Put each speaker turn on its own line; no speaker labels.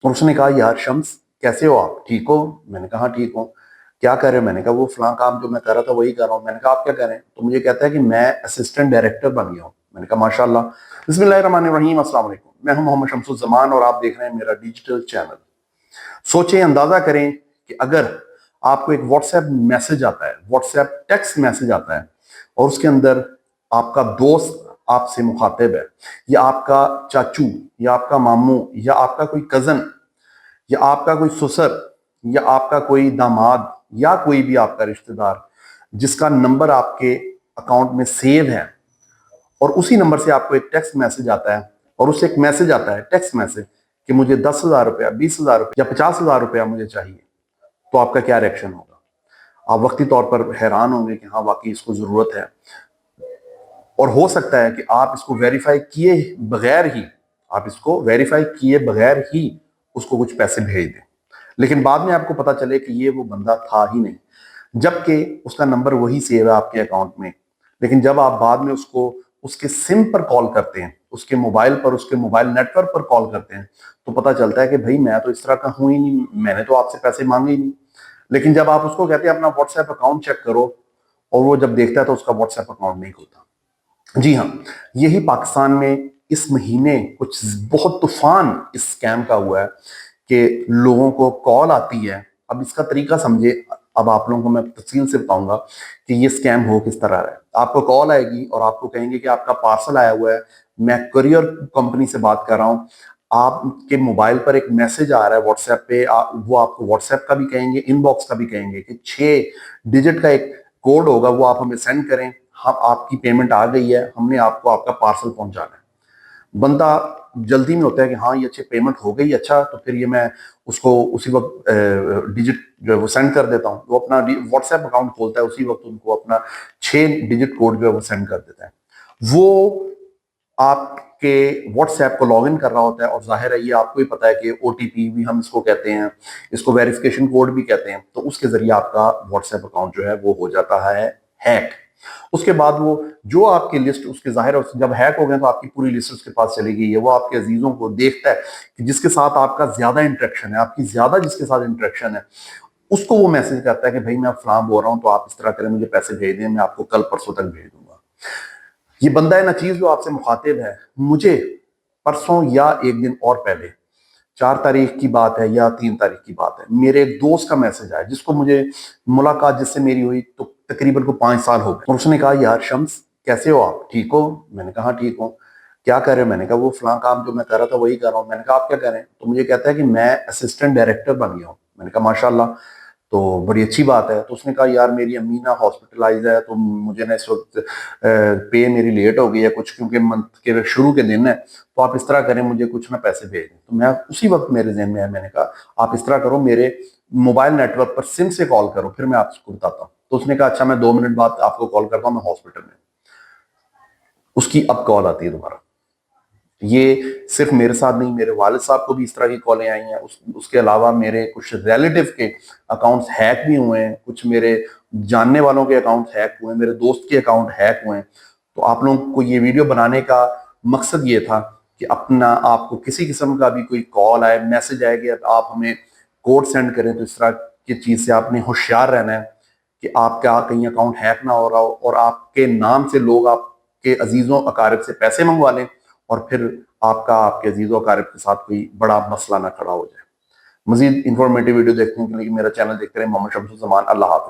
اور उसने कहा यार शम्स कैसे हो आप, ठीक हो? मैंने कहा हाँ ठीक हूँ। क्या कर रहे हो? मैंने कहा वो फलां काम जो मैं कर रहा था वही कर रहा हूँ। मैंने कहा आप क्या कर रहे हैं? तो मुझे कहता है कि मैं असिस्टेंट डायरेक्टर बन गया हूँ। मैंने कहा माशाल्लाह। बिस्मिल्लाहिर्रहमानिर्रहीम, अस्सलाम वालेकुम। मैं हूं मोहम्मद शम्सुज़्ज़मान और आप देख रहे हैं मेरा डिजिटल चैनल। सोचें, अंदाजा करें कि अगर आपको एक व्हाट्सएप मैसेज आता है, व्हाट्सएप टेक्स्ट मैसेज आता है, और उसके अंदर आपका दोस्त आपसे मुखातिब है, या आपका चाचू, या आपका मामू, या आपका कोई कजन, या आपका कोई ससुर, या आपका कोई दामाद, या कोई भी आपका रिश्तेदार जिसका नंबर आपके अकाउंट में सेव है, और उसी नंबर से आपको एक टेक्स्ट मैसेज आता है, और उससे एक मैसेज आता है, टेक्स्ट मैसेज, कि मुझे 10,000 रुपया, 20,000 रुपया या 50,000 रुपया मुझे चाहिए, तो आपका क्या रिएक्शन होगा? आप वक्ती तौर पर हैरान होंगे कि हाँ वाकई इसको जरूरत है, और हो सकता है कि आप इसको वेरीफाई किए बगैर ही उसको कुछ पैसे भेज दें, लेकिन बाद में आपको पता चले कि ये वो बंदा था ही नहीं, जबकि उसका नंबर वही सेव है आपके अकाउंट में। लेकिन जब आप बाद में उसको उसके सिम पर कॉल करते हैं, उसके मोबाइल पर, उसके मोबाइल नेटवर्क पर कॉल करते हैं, तो पता चलता है कि भाई मैं तो इस तरह का हूं ही नहीं, मैंने तो आपसे पैसे मांगे ही नहीं। लेकिन जब आप उसको कहते हैं अपना व्हाट्सएप अकाउंट चेक करो, और वो जब देखता है तो उसका व्हाट्सएप अकाउंट नहीं खुलता। जी हाँ, यही पाकिस्तान में इस महीने कुछ बहुत तूफान इस स्कैम का हुआ है कि लोगों को कॉल आती है। अब इसका तरीका समझे, अब आप लोगों को मैं तफसील से बताऊंगा कि ये स्कैम हो किस तरह है। आपको कॉल आएगी और आपको कहेंगे कि आपका पार्सल आया हुआ है, मैं कुरियर कंपनी से बात कर रहा हूँ, आपके मोबाइल पर एक मैसेज आ रहा है व्हाट्सएप पे, वो आपको व्हाट्सएप का भी कहेंगे, इनबॉक्स का भी कहेंगे कि 6 डिजिट का एक कोड होगा, वो आप हमें सेंड करें, हम आपकी पेमेंट आ गई है, हमने आपको आपका पार्सल पहुंचाना है। बंदा जल्दी में होता है कि हाँ ये अच्छी पेमेंट हो गई, अच्छा तो फिर ये मैं उसको उसी वक्त डिजिट जो है वो सेंड कर देता हूँ। वो अपना व्हाट्सएप अकाउंट खोलता है, उसी वक्त उनको अपना 6 डिजिट कोड जो है वो सेंड कर देता है। वो आपके व्हाट्सएप को लॉग इन कर रहा होता है, और जाहिर है ये आपको ही पता है कि ओटीपी भी हम इसको कहते हैं, इसको वेरिफिकेशन कोड भी कहते हैं, तो उसके जरिए आपका व्हाट्सएप अकाउंट जो है वो हो जाता है हैक। उसके बाद वो जो आपकी लिस्ट, उसके जाहिर है जब हैक हो गए तो आपकी पूरी लिस्ट उसके पास चली गई है। वो आपके अजीजों को देखता है कि जिसके साथ आपका ज्यादा इंटरेक्शन है, आपकी ज्यादा जिसके साथ इंटरेक्शन है, उसको वो मैसेज करता है कि भाई मैं फलां बोल रहा हूं, तो आप इस तरह करें, मुझे पैसे भेज दें, मैं आपको कल परसों तक भेज दूंगा। ये बंदा है ना चीज जो आपसे मुखातिब है, मुझे परसों या एक दिन और पहले, 4 तारीख की बात है या 3 तारीख की बात है, मेरे एक दोस्त का मैसेज आया जिसको मुझे मुलाकात जिससे मेरी हुई तो तकरीबन को 5 साल हो गए। और उसने कहा यार शम्स कैसे हो आप, ठीक हो? मैंने कहा हाँ ठीक हूँ। क्या कर रहे हो? मैंने कहा वो फलां काम जो मैं कर रहा था वही कर रहा हूँ। मैंने कहा आप क्या कर रहे हैं? तो मुझे कहता है कि मैं असिस्टेंट डायरेक्टर बन गया हूँ। मैंने कहा माशाल्लाह, तो बड़ी अच्छी बात है। तो उसने कहा यार मेरी अम्मी ना हॉस्पिटलाइज है, तो मुझे ना इस वक्त पे मेरी लेट हो गई है कुछ, क्योंकि मंथ के शुरू के दिन है, तो आप इस तरह करें, मुझे कुछ ना पैसे भेज दें। तो मैं उसी वक्त मेरे जहन में है, मैंने कहा आप इस तरह करो, मेरे मोबाइल नेटवर्क पर सिम से कॉल करो, फिर मैं आपको बताता हूँ। तो उसने कहा अच्छा मैं 2 मिनट बाद आपको कॉल करता हूँ, मैं हॉस्पिटल में। उसकी अब कॉल आती है दोबारा। ये सिर्फ मेरे साथ नहीं, मेरे वालिद साहब को भी इस तरह की कॉलें आई हैं। उसके अलावा मेरे कुछ रिलेटिव के अकाउंट्स हैक भी हुए हैं, कुछ मेरे जानने वालों के अकाउंट हैक हुए हैं, मेरे दोस्त के अकाउंट हैक हुए हैं। तो आप लोगों को ये वीडियो बनाने का मकसद ये था कि अपना, आपको किसी किस्म का भी कोई कॉल आए, मैसेज आए कि आप हमें कोड सेंड करें, तो इस तरह की चीज से आपने होशियार रहना है कि आपका कहीं अकाउंट हैक ना हो रहा हो, और आपके नाम से लोग आपके अजीजों अकारब से पैसे मंगवा लें, और फिर आपका आपके अजीजों अकारब के साथ कोई बड़ा मसला ना खड़ा हो जाए। मजीद इंफॉर्मेटिव वीडियो देखने के लिए मेरा चैनल देखते रहे। मोहम्मद शम्सुज़्ज़मान। अल्लाह हाफिज़।